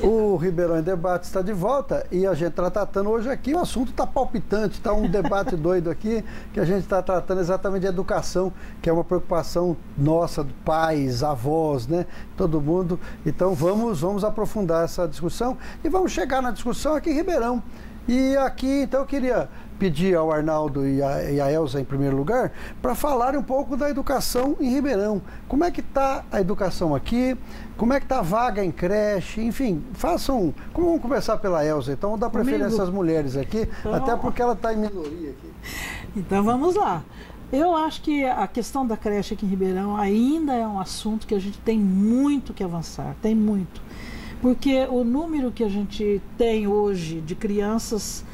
O Ribeirão em Debate está de volta e a gente está tratando hoje aqui, o assunto está palpitante, está um debate doido aqui, que a gente está tratando exatamente de educação, que é uma preocupação nossa, pais, avós, né? Todo mundo. Então vamos aprofundar essa discussão e vamos chegar na discussão aqui em Ribeirão. E aqui, então, eu queria pedir ao Arnaldo e a Elza, em primeiro lugar, para falarem um pouco da educação em Ribeirão. Como é que está a educação aqui? Como é que está a vaga em creche? Enfim, façam... Vamos começar pela Elza, então, vou dar preferência às mulheres aqui, então, até porque ela está em minoria aqui. Então, vamos lá. Eu acho que a questão da creche aqui em Ribeirão ainda é um assunto que a gente tem muito que avançar, tem muito. Porque o número que a gente tem hoje de crianças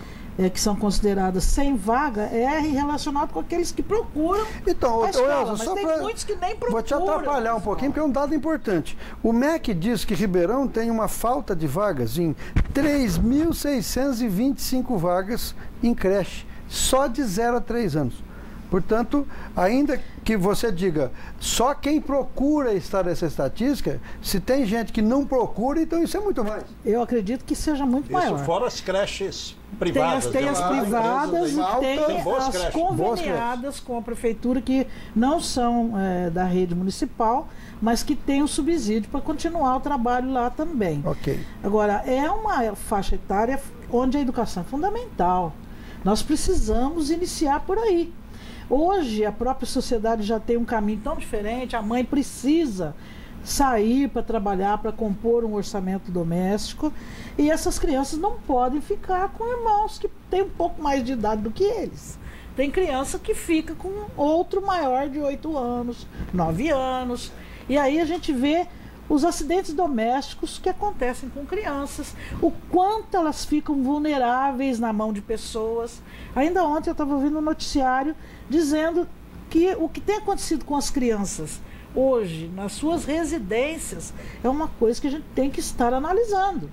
que são consideradas sem vaga é relacionado com aqueles que procuram então, a escola, Elza, mas tem muitos que nem procuram. Vou te atrapalhar um pouquinho, porque é um dado importante. O MEC diz que Ribeirão tem uma falta de vagas em 3.625 vagas em creche, só de 0 a 3 anos. Portanto, ainda que você diga, só quem procura estar nessa estatística, se tem gente que não procura, então isso é muito mais. Eu acredito que seja muito maior. Isso fora as creches privadas. Tem as privadas e tem as conveniadas com a prefeitura, que não são da rede municipal, mas que tem um subsídio para continuar o trabalho lá também. Ok. Agora, é uma faixa etária onde a educação é fundamental. Nós precisamos iniciar por aí. Hoje, a própria sociedade já tem um caminho tão diferente, a mãe precisa sair para trabalhar, para compor um orçamento doméstico, e essas crianças não podem ficar com irmãos que têm um pouco mais de idade do que eles. Tem criança que fica com outro maior de 8 anos, 9 anos, e aí a gente vê os acidentes domésticos que acontecem com crianças, o quanto elas ficam vulneráveis na mão de pessoas. Ainda ontem eu estava ouvindo um noticiário dizendo que o que tem acontecido com as crianças hoje, nas suas residências, é uma coisa que a gente tem que estar analisando.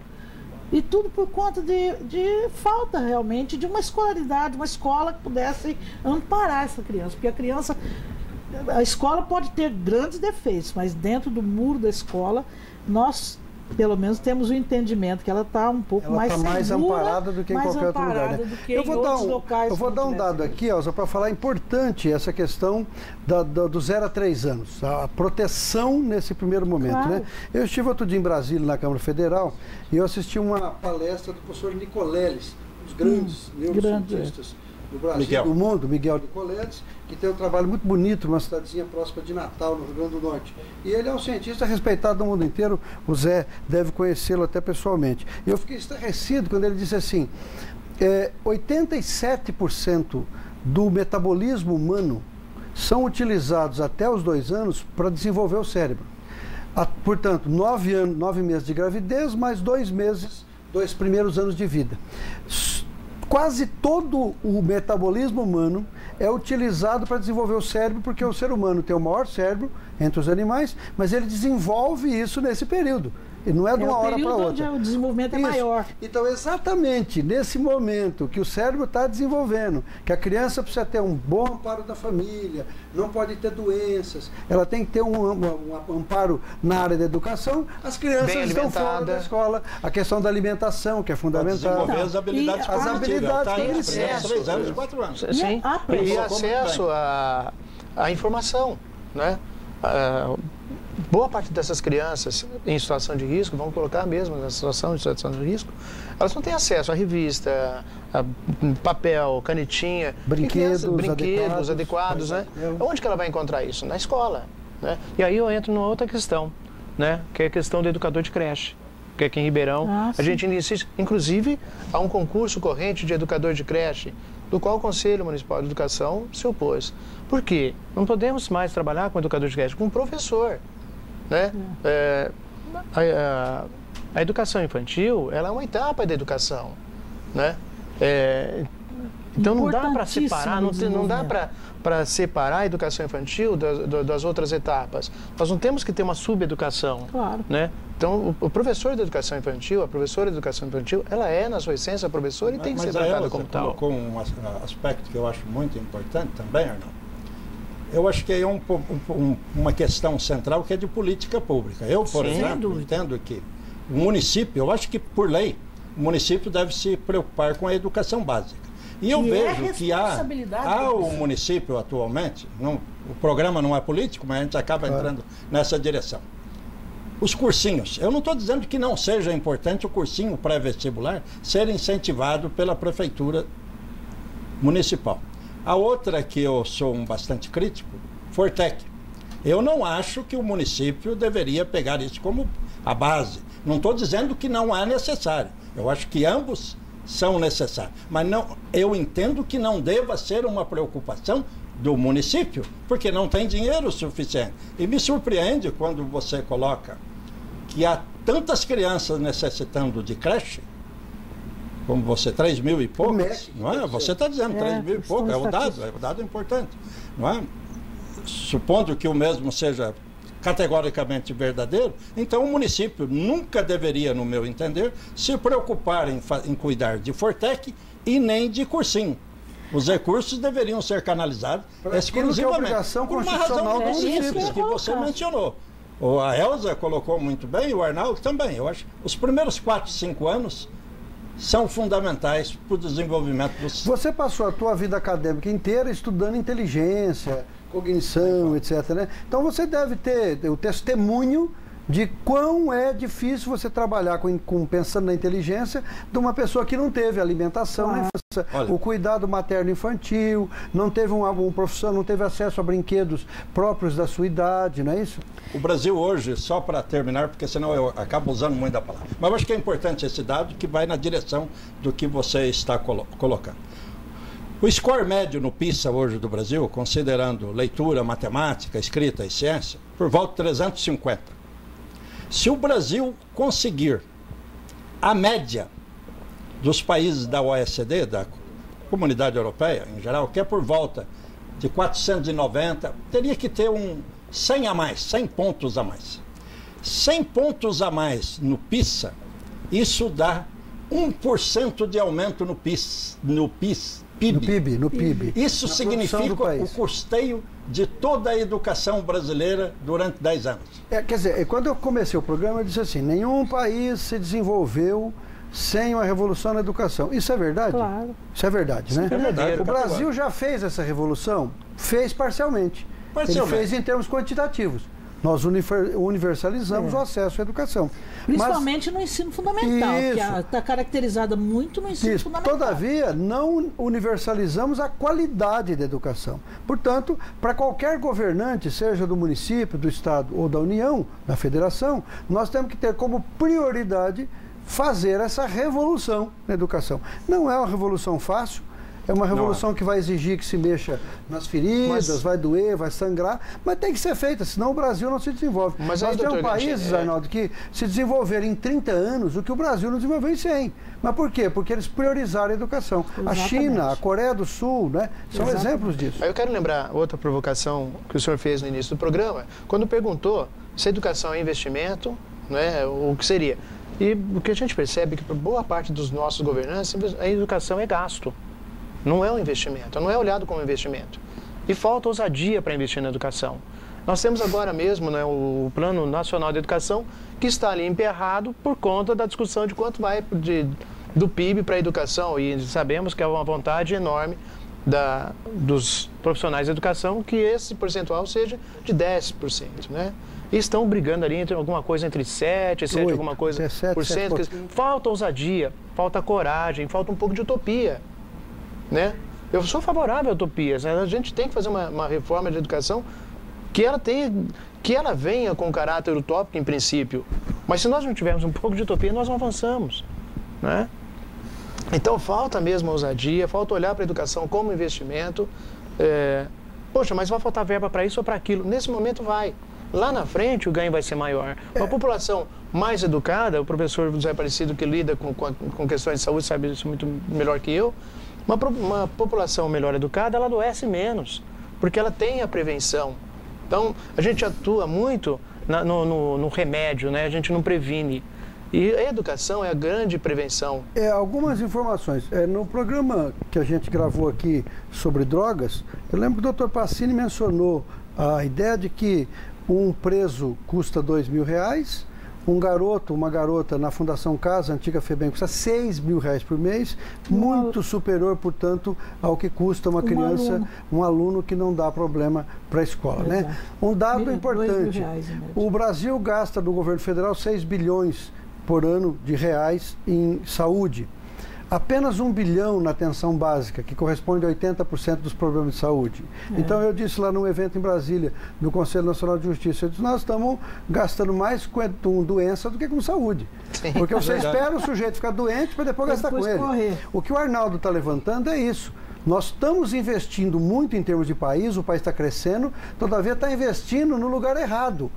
E tudo por conta de falta realmente de uma escolaridade, uma escola que pudesse amparar essa criança, porque a escola pode ter grandes defeitos, mas dentro do muro da escola, nós, pelo menos, temos o entendimento que ela está um pouco mais segura, mais amparada do que em qualquer outro lugar, né? Eu vou dar um dado aqui, Elza, para falar importante essa questão do 0 a 3 anos, a proteção nesse primeiro momento, claro, né? Eu estive outro dia em Brasília, na Câmara Federal, e eu assisti uma palestra do professor Nicoleles, um dos grandes neurocientistas do Brasil, do mundo, Miguel Nicoleles, que tem um trabalho muito bonito numa cidadezinha próxima de Natal, no Rio Grande do Norte. E ele é um cientista respeitado no mundo inteiro, o Zé deve conhecê-lo até pessoalmente. E eu fiquei estarrecido quando ele disse assim, 87% do metabolismo humano são utilizados até os 2 anos para desenvolver o cérebro. Portanto, 9 meses de gravidez, mais 2 primeiros anos de vida. Quase todo o metabolismo humano é utilizado para desenvolver o cérebro, porque o ser humano tem o maior cérebro entre os animais, mas ele desenvolve isso nesse período. E não é de uma hora para outra. O desenvolvimento é maior. Então, exatamente nesse momento que o cérebro está desenvolvendo, que a criança precisa ter um bom amparo da família, não pode ter doenças, ela tem que ter um amparo na área da educação, as crianças estão fora da escola. A questão da alimentação, que é fundamental. Desenvolver as habilidades cognitivas. 3 anos e 4 anos. Sim. E acesso à informação, né? Boa parte dessas crianças em situação de risco, vamos colocar mesmo na situação de risco, elas não têm acesso à revista, a papel, canetinha, brinquedos adequados, né? Onde que ela vai encontrar isso? Na escola, né? E aí eu entro numa outra questão, né? Que é a questão do educador de creche, que aqui em Ribeirão a gente insiste, inclusive há um concurso corrente de educador de creche, do qual o Conselho Municipal de Educação se opôs. Por quê? Não podemos mais trabalhar com educador de creche, com professor. Né? A educação infantil, ela é uma etapa da educação, né? Então não dá para separar, não dá para separar a educação infantil das outras etapas. Nós não temos que ter uma subeducação, claro, né? Então o professor de educação infantil, a professora de educação infantil, ela é na sua essência professora e tem que ser tratada como tal. Com um aspecto que eu acho muito importante também, Arnaldo. Eu acho que é uma questão central que é de política pública. Eu, por exemplo, entendo que O município, eu acho que por lei, o município deve se preocupar com a educação básica. E eu vejo que há o município atualmente, o programa não é político, mas a gente acaba entrando nessa direção. Os cursinhos. Eu não estou dizendo que não seja importante o cursinho pré-vestibular ser incentivado pela prefeitura municipal. A outra que eu sou bastante crítico, Fortec. Eu não acho que o município deveria pegar isso como a base. Não estou dizendo que não é necessário. Eu acho que ambos são necessários. Mas não, eu entendo que não deva ser uma preocupação do município, porque não tem dinheiro suficiente. E me surpreende quando você coloca que há tantas crianças necessitando de creche, como você, 3 mil e poucos, não é? Você está dizendo 3 mil e poucos, é o dado importante, não é? Supondo que o mesmo seja categoricamente verdadeiro, então o município nunca deveria, no meu entender, se preocupar em cuidar de Fortec e nem de cursinho. Os recursos deveriam ser canalizados exclusivamente por uma razão do município que você mencionou. A Elza colocou muito bem, o Arnaldo também. Eu acho que os primeiros 4, 5 anos são fundamentais para o desenvolvimento do sistema. Você passou a tua vida acadêmica inteira estudando inteligência, cognição, etc., né? Então você deve ter o testemunho de quão é difícil você trabalhar pensando na inteligência de uma pessoa que não teve alimentação na infância, o cuidado materno-infantil, não teve um professor, não teve acesso a brinquedos próprios da sua idade, não é isso? O Brasil hoje, só para terminar, porque senão eu acabo usando muito da palavra, mas eu acho que é importante esse dado que vai na direção do que você está colocando. O score médio no PISA hoje do Brasil, considerando leitura, matemática, escrita e ciência, por volta de 350. Se o Brasil conseguir a média dos países da OECD, da Comunidade Europeia em geral, que é por volta de 490, teria que ter 100 a mais, 100 pontos a mais. 100 pontos a mais no PISA, isso dá 1% de aumento no PIB. Isso significa o custeio de toda a educação brasileira durante 10 anos. Quer dizer, quando eu comecei o programa, eu disse assim, nenhum país se desenvolveu sem uma revolução na educação. Isso é verdade? Claro. Isso é verdade, né? É verdade. O Brasil já fez essa revolução? Fez parcialmente. Ele fez em termos quantitativos. Nós universalizamos o acesso à educação. Principalmente no ensino fundamental, que está caracterizada muito no ensino fundamental. Todavia, não universalizamos a qualidade da educação. Portanto, para qualquer governante, seja do município, do Estado ou da União, da Federação, nós temos que ter como prioridade fazer essa revolução na educação. Não é uma revolução fácil. É uma revolução que vai exigir que se mexa nas feridas, vai doer, vai sangrar, mas tem que ser feita, senão o Brasil não se desenvolve. Nós temos países, Arnaldo, que se desenvolveram em 30 anos o que o Brasil não desenvolveu em 100. Mas por quê? Porque eles priorizaram a educação. Exatamente. A China, a Coreia do Sul, né, são exemplos disso. Eu quero lembrar outra provocação que o senhor fez no início do programa, quando perguntou se a educação é investimento, né, o que seria. E o que a gente percebe é que para boa parte dos nossos governantes, a educação é gasto. Não é um investimento, não é olhado como investimento. E falta ousadia para investir na educação. Nós temos agora mesmo, né, o Plano Nacional de Educação, que está ali emperrado por conta da discussão de quanto vai do PIB para a educação. E sabemos que é uma vontade enorme dos profissionais de educação que esse percentual seja de 10%. Né? E estão brigando ali entre alguma coisa entre 7% e 7 alguma coisa por cento. Falta ousadia, falta coragem, falta um pouco de utopia. Né? Eu sou favorável a utopias, né? A gente tem que fazer uma reforma de educação que ela venha com caráter utópico em princípio, mas se nós não tivermos um pouco de utopia, nós não avançamos, né? Então falta mesmo ousadia, falta olhar para a educação como investimento. Poxa, mas vai faltar verba para isso ou para aquilo? Nesse momento vai. Lá na frente o ganho vai ser maior. Uma população mais educada, o professor José Aparecido, que lida com questões de saúde, sabe isso muito melhor que eu. Uma população melhor educada, ela adoece menos, porque ela tem a prevenção. Então, a gente atua muito no remédio, né? A gente não previne. E a educação é a grande prevenção. Algumas informações. No programa que a gente gravou aqui sobre drogas, eu lembro que o Dr. Passini mencionou a ideia de que um preso custa R$2.000, um garoto, uma garota na Fundação Casa, antiga FEBEM, custa R$6.000 por mês, muito superior, portanto, ao que custa uma criança, um aluno que não dá problema para a escola, né? Um dado importante, o Brasil gasta do governo federal 6 bilhões por ano de reais em saúde. Apenas 1 bilhão na atenção básica, que corresponde a 80% dos problemas de saúde. Então eu disse lá num evento em Brasília, no Conselho Nacional de Justiça, eu disse, nós estamos gastando mais com doença do que com saúde. Sim, porque você espera o sujeito ficar doente para depois gastar com ele. Correr. O que o Arnaldo está levantando é isso. Nós estamos investindo muito em termos de país, o país está crescendo, todavia está investindo no lugar errado.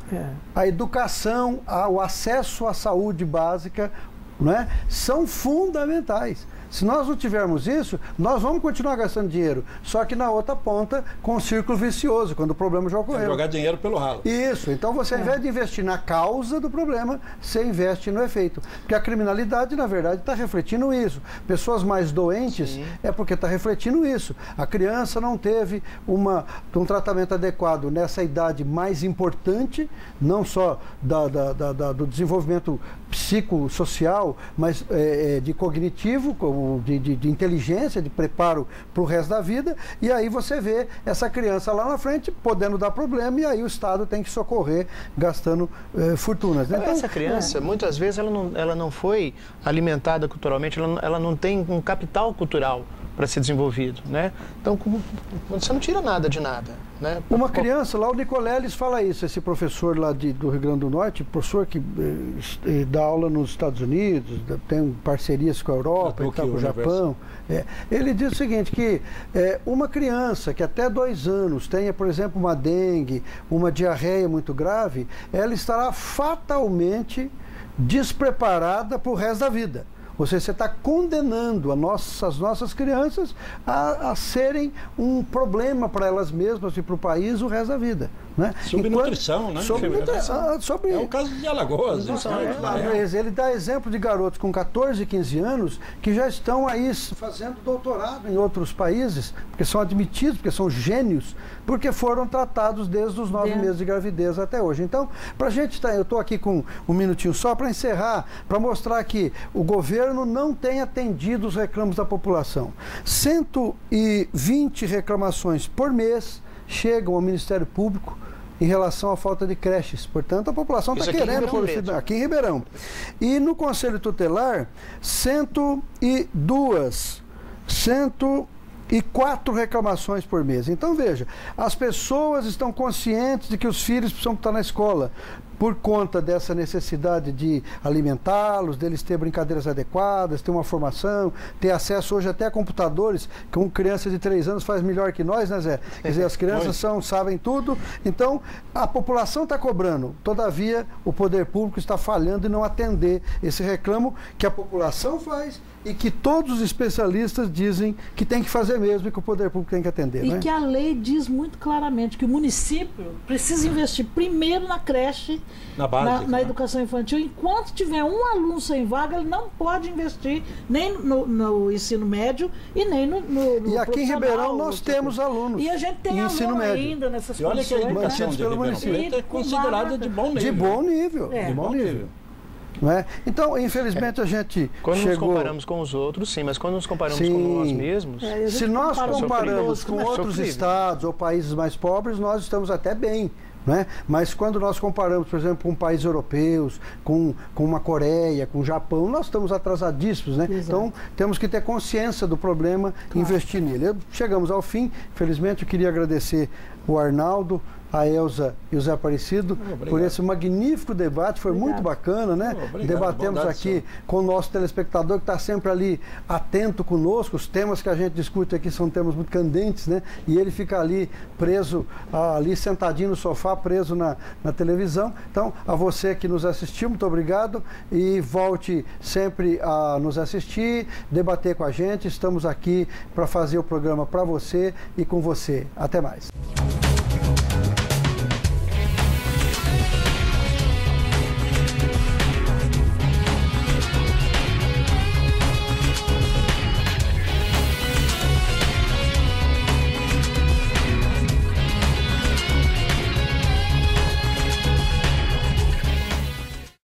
A educação, o acesso à saúde básica, não é? São fundamentais. Se nós não tivermos isso, nós vamos continuar gastando dinheiro, só que na outra ponta, com um círculo vicioso, quando o problema já ocorreu. Jogar dinheiro pelo ralo. Isso, então você, ao invés de investir na causa do problema, você investe no efeito. Porque a criminalidade, na verdade, está refletindo isso. Pessoas mais doentes é porque está refletindo isso. A criança não teve um tratamento adequado nessa idade mais importante, não só do desenvolvimento psicossocial, mas de cognitivo, de inteligência, de preparo para o resto da vida, e aí você vê essa criança lá na frente podendo dar problema, e aí o Estado tem que socorrer gastando fortunas. Né? Então, essa criança, muitas vezes, ela não foi alimentada culturalmente, ela não tem um capital cultural para ser desenvolvido, né? Então, você não tira nada de nada, né? Uma criança, lá o Nicoleles fala isso, esse professor lá do Rio Grande do Norte, professor que dá aula nos Estados Unidos, tem parcerias com a Europa, com o Japão. Ele diz o seguinte, que uma criança que até 2 anos tenha, por exemplo, uma dengue, uma diarreia muito grave, ela estará fatalmente despreparada para o resto da vida. Ou seja, você está condenando as nossas crianças a serem um problema para elas mesmas e para o país o resto da vida. Né? Subnutrição, né? É o caso de Alagoas. Ele dá exemplo de garotos com 14, 15 anos que já estão aí fazendo doutorado em outros países, porque são admitidos, porque são gênios, porque foram tratados desde os 9 meses de gravidez até hoje. Então, para a gente eu estou aqui com um minutinho só para encerrar, para mostrar que o governo não tem atendido os reclamos da população. 120 reclamações por mês chegam ao Ministério Público em relação à falta de creches. Portanto, a população está querendo aqui em Ribeirão. E no Conselho Tutelar, 104 reclamações por mês. Então, veja, as pessoas estão conscientes de que os filhos precisam estar na escola por conta dessa necessidade de alimentá-los, deles ter brincadeiras adequadas, ter uma formação, ter acesso hoje até a computadores, que uma criança de 3 anos faz melhor que nós, né, Zé? Quer dizer, as crianças sabem tudo. Então, a população está cobrando. Todavia, o poder público está falhando em não atender esse reclamo que a população faz e que todos os especialistas dizem que tem que fazer mesmo e que o poder público tem que atender. E que a lei diz muito claramente que o município precisa investir primeiro na creche, na educação infantil. Enquanto tiver um aluno sem vaga, ele não pode investir nem no ensino médio e nem no E aqui em Ribeirão nós temos alunos. E a gente tem ensino médio ainda nessas condições. E olha que a educação de Ribeirão é considerada de bom nível. De bom nível. De bom nível. Não é? Então, infelizmente, a gente quando nos comparamos com os outros, sim, mas quando nos comparamos com nós mesmos... Se nós comparamos com outros estados ou países mais pobres, nós estamos até bem. Né? Mas quando nós comparamos, por exemplo, com países europeus, com uma Coreia, com o Japão, nós estamos atrasadíssimos, né? Então temos que ter consciência do problema e investir nele. Chegamos ao fim, infelizmente eu queria agradecer o Arnaldo, a Elza e o Zé Aparecido por esse magnífico debate, foi muito bacana, né? Debatemos aqui com o nosso telespectador que está sempre ali atento conosco, os temas que a gente discute aqui são temas muito candentes, né? E ele fica ali preso, ali sentadinho no sofá, preso na televisão. Então, a você que nos assistiu, muito obrigado e volte sempre a nos assistir, debater com a gente, estamos aqui para fazer o programa para você e com você. Até mais.